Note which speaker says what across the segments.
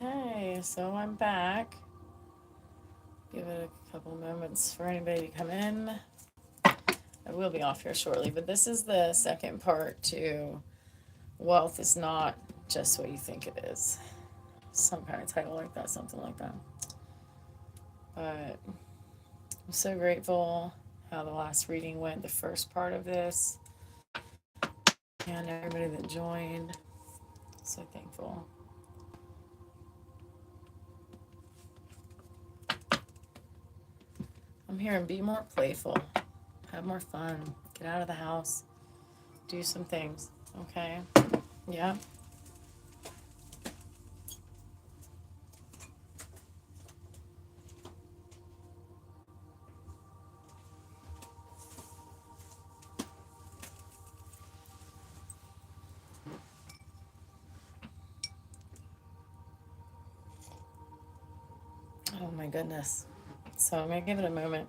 Speaker 1: Okay, so I'm back. Give it a couple moments for anybody to come in. I will be off here shortly, but this is the second part to Wealth is Not Just What You Think It Is. Some kind of title like that, something like that. But I'm so grateful how the last reading went, the first part of this, and everybody that joined. So thankful. I'm here and be more playful, have more fun, get out of the house, do some things, okay? Yeah. Oh my goodness. So I'm going to give it a moment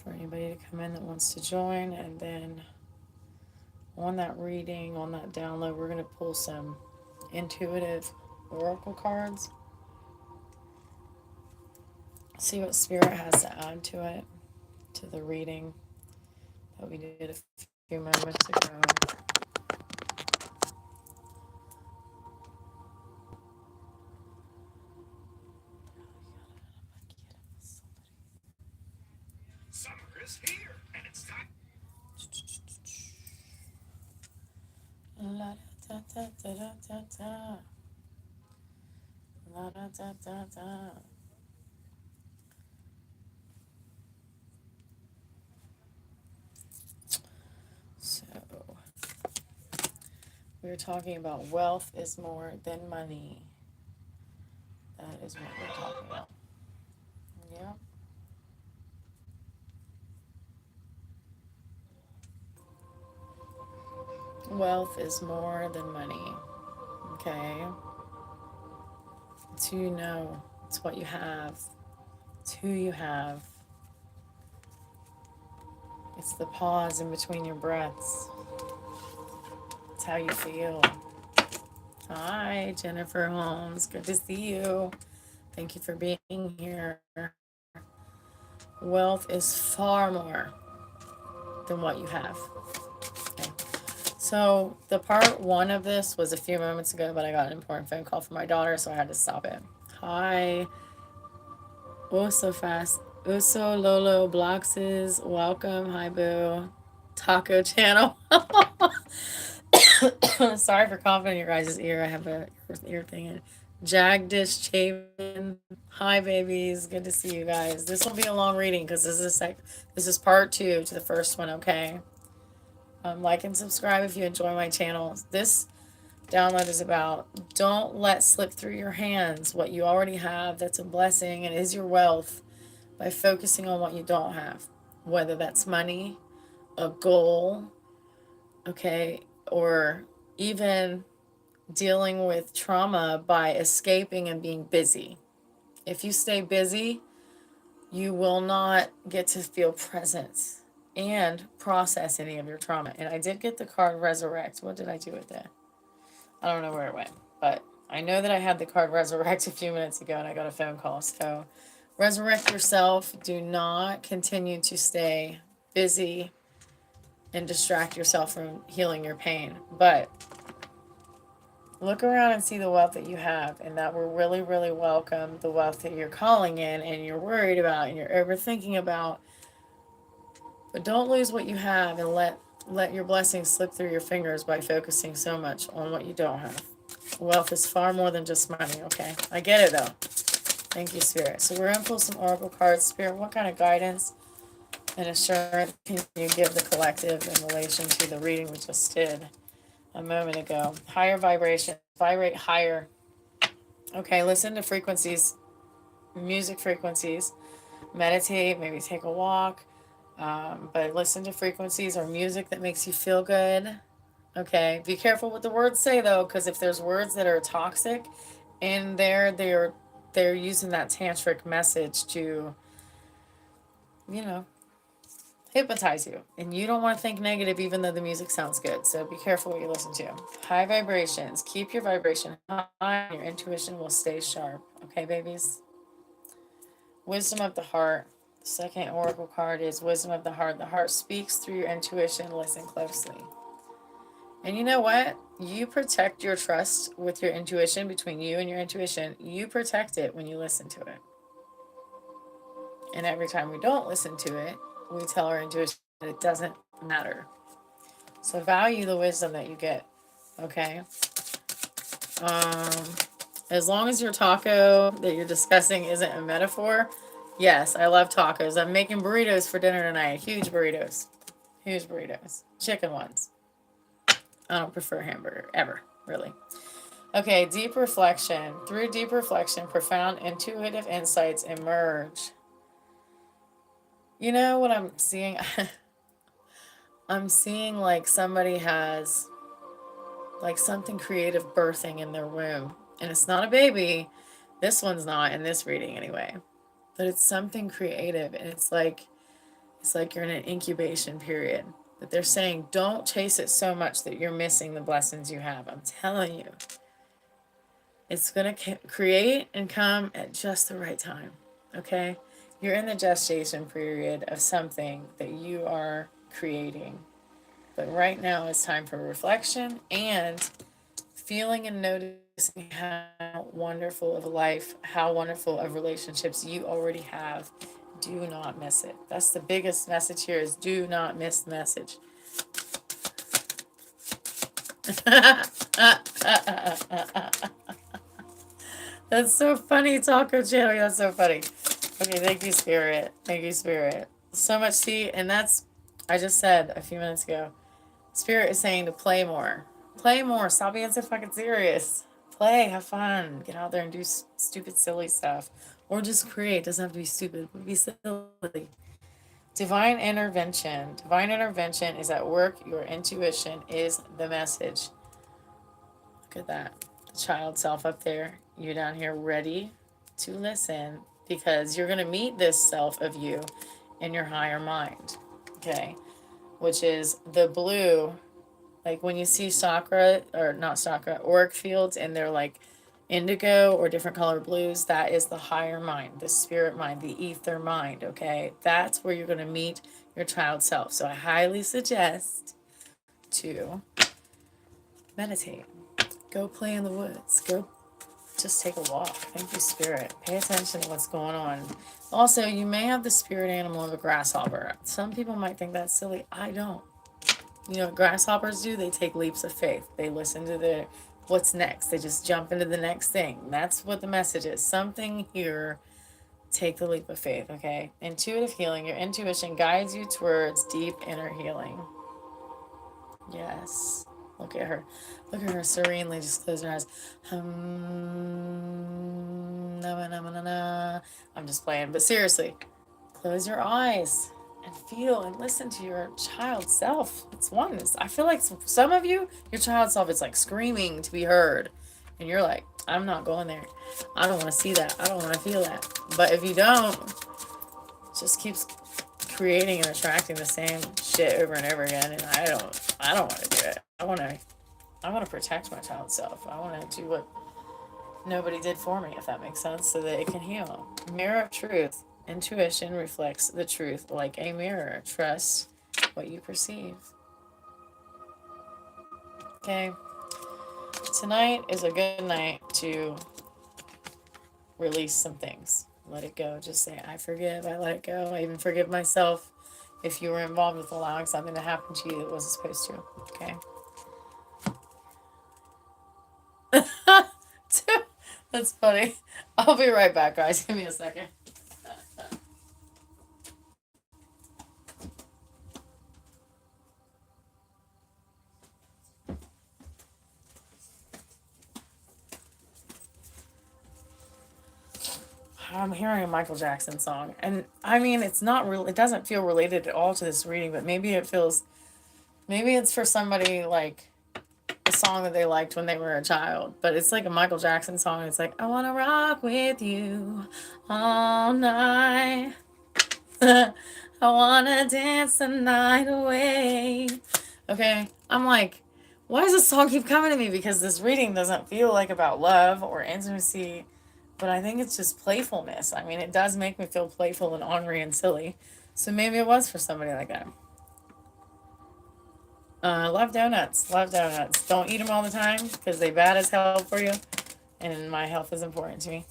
Speaker 1: for anybody to come in that wants to join. And then on that reading, on that download, we're going to pull some intuitive oracle cards. See what Spirit has to add to it, to the reading that we did a few moments ago.
Speaker 2: Summer is here, and it's time.
Speaker 1: La da da da da da da. La da da da da. So we were talking about wealth is more than money. That is what we're talking about. Yeah. Wealth is more than money. Okay. It's who you know. It's what you have. It's who you have. It's the pause in between your breaths. It's how you feel. Hi, Jennifer Holmes. Good to see you. Thank you for being here. Wealth is far more than what you have. Okay. So, the part one of this was a few moments ago, but I got an important phone call from my daughter, so I had to stop it. Hi. Oh, so fast. Uso Lolo Bloxes. Welcome. Hi, Boo. Taco Channel. Sorry for coughing in your guys' ear. I have a ear thing in. Jagdish Chavin. Hi, babies. Good to see you guys. This will be a long reading because this is part two to the first one. Okay. Like and subscribe if you enjoy my channel. This download is about don't let slip through your hands what you already have that's a blessing and is your wealth by focusing on what you don't have, whether that's money, a goal, okay, or even dealing with trauma by escaping and being busy. If you stay busy, you will not get to feel present and process any of your trauma. And I did get the card Resurrect. What did I do with it? I don't know where it went, but I know that I had the card Resurrect a few minutes ago and I got a phone call. So resurrect yourself. Do not continue to stay busy and distract yourself from healing your pain. But look around and see the wealth that you have and that we're really, really welcome the wealth that you're calling in and you're worried about and you're overthinking about. But don't lose what you have and let your blessings slip through your fingers by focusing so much on what you don't have. Wealth is far more than just money, okay? I get it though. Thank you, Spirit. So we're going to pull some oracle cards. Spirit, what kind of guidance and assurance can you give the collective in relation to the reading we just did a moment ago? Higher vibration. Vibrate higher. Okay, listen to frequencies, music frequencies. Meditate, maybe take a walk. But listen to frequencies or music that makes you feel good. Okay, be careful what the words say though, because if there's words that are toxic in there, they're using that tantric message to, you know, hypnotize you. And you don't want to think negative even though the music sounds good. So be careful what you listen to. High vibrations. Keep your vibration high and your intuition will stay sharp. Okay, babies? Wisdom of the heart. The second oracle card is wisdom of the heart. The heart speaks through your intuition. Listen closely. And you know what? You protect your trust with your intuition, between you and your intuition. You protect it when you listen to it. And every time we don't listen to it, we tell our intuition that it doesn't matter. So value the wisdom that you get. Okay? As long as your taco that you're discussing isn't a metaphor, yes, I love tacos. I'm making burritos for dinner tonight. Huge burritos. Huge burritos. Chicken ones. I don't prefer hamburger, ever, really. Okay, deep reflection. Through deep reflection, profound intuitive insights emerge. You know what I'm seeing? I'm seeing like somebody has like something creative birthing in their womb. And it's not a baby. This one's not in this reading anyway. But it's something creative, and it's like you're in an incubation period. But they're saying don't chase it so much that you're missing the blessings you have. I'm telling you. It's going to create and come at just the right time. Okay? You're in the gestation period of something that you are creating. But right now it's time for reflection and feeling and noticing how wonderful of a life, how wonderful of relationships you already have. Do not miss it. That's the biggest message here, is do not miss the message. That's so funny, Taco Channel. That's so funny. Okay, thank you, Spirit. Thank you, Spirit. So much, see, and that's, I just said a few minutes ago, Spirit is saying to play more. Play more. Stop being so fucking serious. Play, have fun. Get out there and do stupid, silly stuff. Or just create. It doesn't have to be stupid, but be silly. Divine intervention. Divine intervention is at work. Your intuition is the message. Look at that. The child self up there. You down here ready to listen, because you're going to meet this self of you in your higher mind. Okay. Which is the blue. Like when you see chakra, or not chakra, auric fields, and they're like indigo or different color blues, that is the higher mind, the spirit mind, the ether mind, okay? That's where you're going to meet your child self. So I highly suggest to meditate. Go play in the woods. Go just take a walk. Thank you, Spirit. Pay attention to what's going on. Also, you may have the spirit animal of a grasshopper. Some people might think that's silly. I don't. You know what grasshoppers do? They take leaps of faith. They listen to what's next. They just jump into the next thing. That's what the message is. Something here. Take the leap of faith, okay? Intuitive healing. Your intuition guides you towards deep inner healing. Yes. Look at her. Look at her serenely. Just close her eyes. I'm just playing. But seriously, close your eyes and feel and listen to your child self. It's oneness. I feel like some of you, your child self is like screaming to be heard. And you're like, I'm not going there. I don't want to see that. I don't want to feel that. But if you don't, it just keeps creating and attracting the same shit over and over again. And I don't want to do it. I want to protect my child self. I want to do what nobody did for me, if that makes sense, so that it can heal. Mirror of truth. Intuition reflects the truth like a mirror. Trust what you perceive. Okay. Tonight is a good night to release some things. Let it go. Just say, I forgive. I let it go. I even forgive myself if you were involved with allowing something to happen to you that wasn't supposed to. Okay. That's funny. I'll be right back, guys. Give me a second. I'm hearing a Michael Jackson song. And I mean, it's not real. It doesn't feel related at all to this reading, but maybe it's for somebody like a song that they liked when they were a child. But it's like a Michael Jackson song. It's like, I want to rock with you all night. I wanna dance the night away. Okay, I'm like, why does this song keep coming to me? Because this reading doesn't feel like about love or intimacy, but I think it's just playfulness. I mean, it does make me feel playful and ornery and silly. So maybe it was for somebody like that. Love donuts. Love donuts. Don't eat them all the time because they bad as hell for you. And my health is important to me.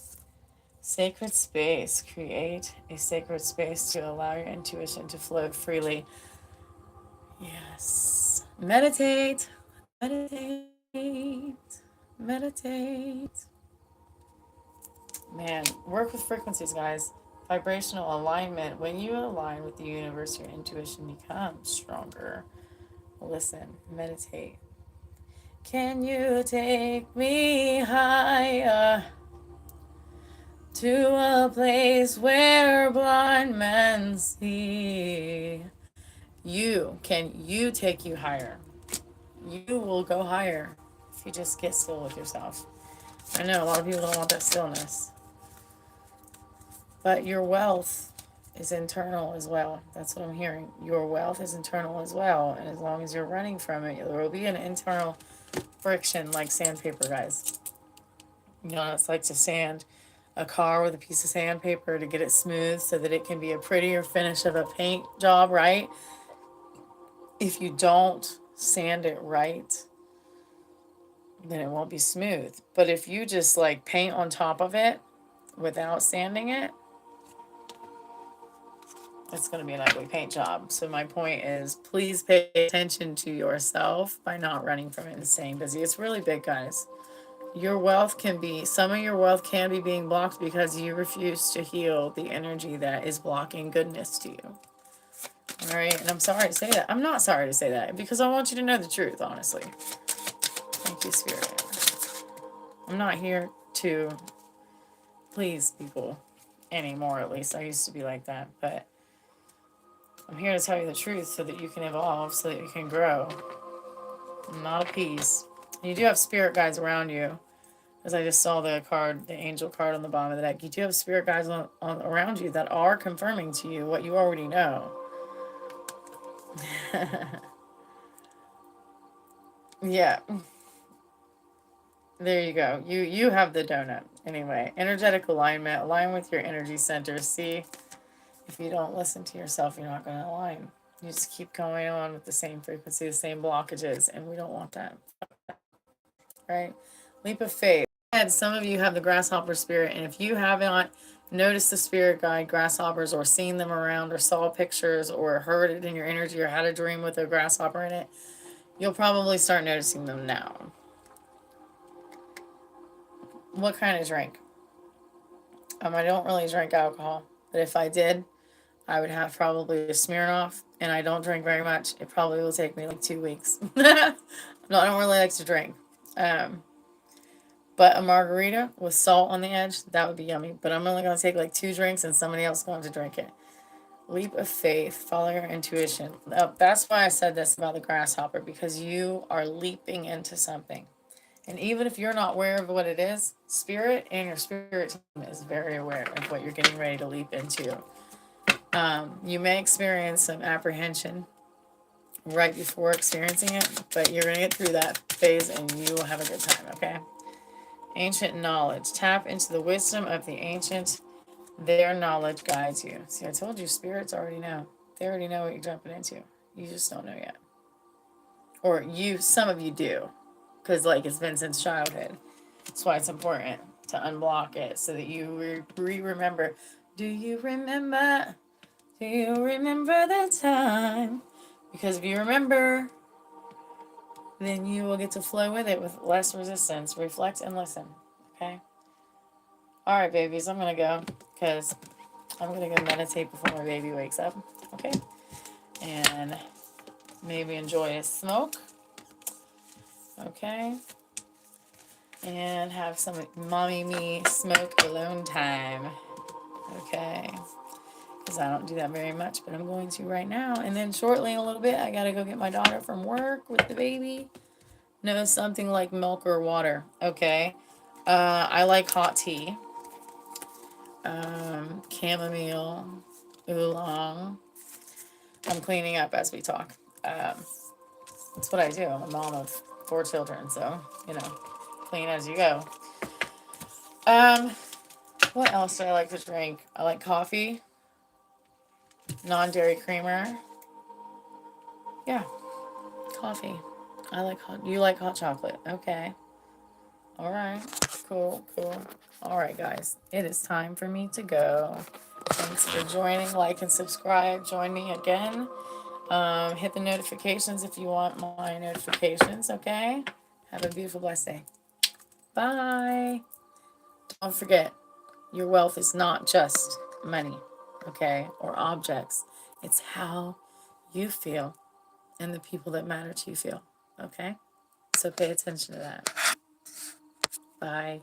Speaker 1: Sacred space. Create a sacred space to allow your intuition to flow freely. Yes. Meditate. Meditate. Meditate. Man, work with frequencies, guys. Vibrational alignment. When you align with the universe, your intuition becomes stronger. Listen, meditate. Can you take me higher to a place where blind men see? You take you higher? You will go higher if you just get still with yourself. I know a lot of people don't want that stillness, but your wealth is internal as well. That's what I'm hearing. Your wealth is internal as well, and as long as you're running from it, there will be an internal friction like sandpaper, guys. You know, it's like to sand a car with a piece of sandpaper to get it smooth so that it can be a prettier finish of a paint job, right? If you don't sand it right, then it won't be smooth. But if you just like paint on top of it without sanding it, it's going to be an ugly paint job. So my point is, please pay attention to yourself by not running from it and staying busy. It's really big, guys. Your wealth can be, some of your wealth can be being blocked because you refuse to heal the energy that is blocking goodness to you. All right. And I'm sorry to say that. I'm not sorry to say that because I want you to know the truth, honestly. Thank you, Spirit. I'm not here to please people anymore, at least. I used to be like that. But I'm here to tell you the truth so that you can evolve, so that you can grow. I'm not appease. You do have spirit guides around you. As I just saw the card, the angel card on the bottom of the deck, you do have spirit guides on around you that are confirming to you what you already know. Yeah, there you go. You have the donut. Anyway, energetic alignment. Align with your energy centers. See, if you don't listen to yourself, you're not going to align. You just keep going on with the same frequency, the same blockages, and we don't want that. Right? Leap of faith. Some of you have the grasshopper spirit, and if you haven't noticed the spirit guide grasshoppers or seen them around or saw pictures or heard it in your energy or had a dream with a grasshopper in it, you'll probably start noticing them now. What kind of drink? I don't really drink alcohol, but if I did, I would have probably a Smirnoff, and I don't drink very much. It probably will take me like 2 weeks. I don't really like to drink. Um, But a margarita with salt on the edge, that would be yummy. But I'm only going to take like 2 drinks and somebody else is going to drink it. Leap of faith, follow your intuition. That's why I said this about the grasshopper, because you are leaping into something. And even if you're not aware of what it is, spirit and your spirit team is very aware of what you're getting ready to leap into. You may experience some apprehension right before experiencing it, but you're going to get through that phase and you will have a good time, okay? Ancient knowledge. Tap into the wisdom of the ancient. Their knowledge guides you. See, I told you, spirits already know. They already know what you're jumping into. You just don't know yet. Or some of you do. Because, like, it's been since childhood. That's why it's important to unblock it so that you remember. Do you remember? Do you remember that time? Because if you remember, then you will get to flow with it with less resistance. Reflect and listen. Okay? All right, babies, I'm going to go because I'm going to go meditate before my baby wakes up. Okay? And maybe enjoy a smoke. Okay? And have some mommy me smoke alone time. Okay? Because I don't do that very much, but I'm going to right now. And then shortly in a little bit, I got to go get my daughter from work with the baby. No, something like milk or water. Okay? I like hot tea. Chamomile. oolong. I'm cleaning up as we talk. That's what I do. I'm a mom of 4 children, so you know, clean as you go. Um, what else do I like to drink? I like coffee, non-dairy creamer. Yeah, coffee. I like hot. You like hot chocolate? Okay. All right. Cool. Cool. All right, guys. It is time for me to go. Thanks for joining. Like and subscribe. Join me again. Hit the notifications if you want my notifications. Okay. Have a beautiful, blessed day. Bye. Don't forget, your wealth is not just money, okay, or objects. It's how you feel and the people that matter to you feel, okay? So pay attention to that. Bye.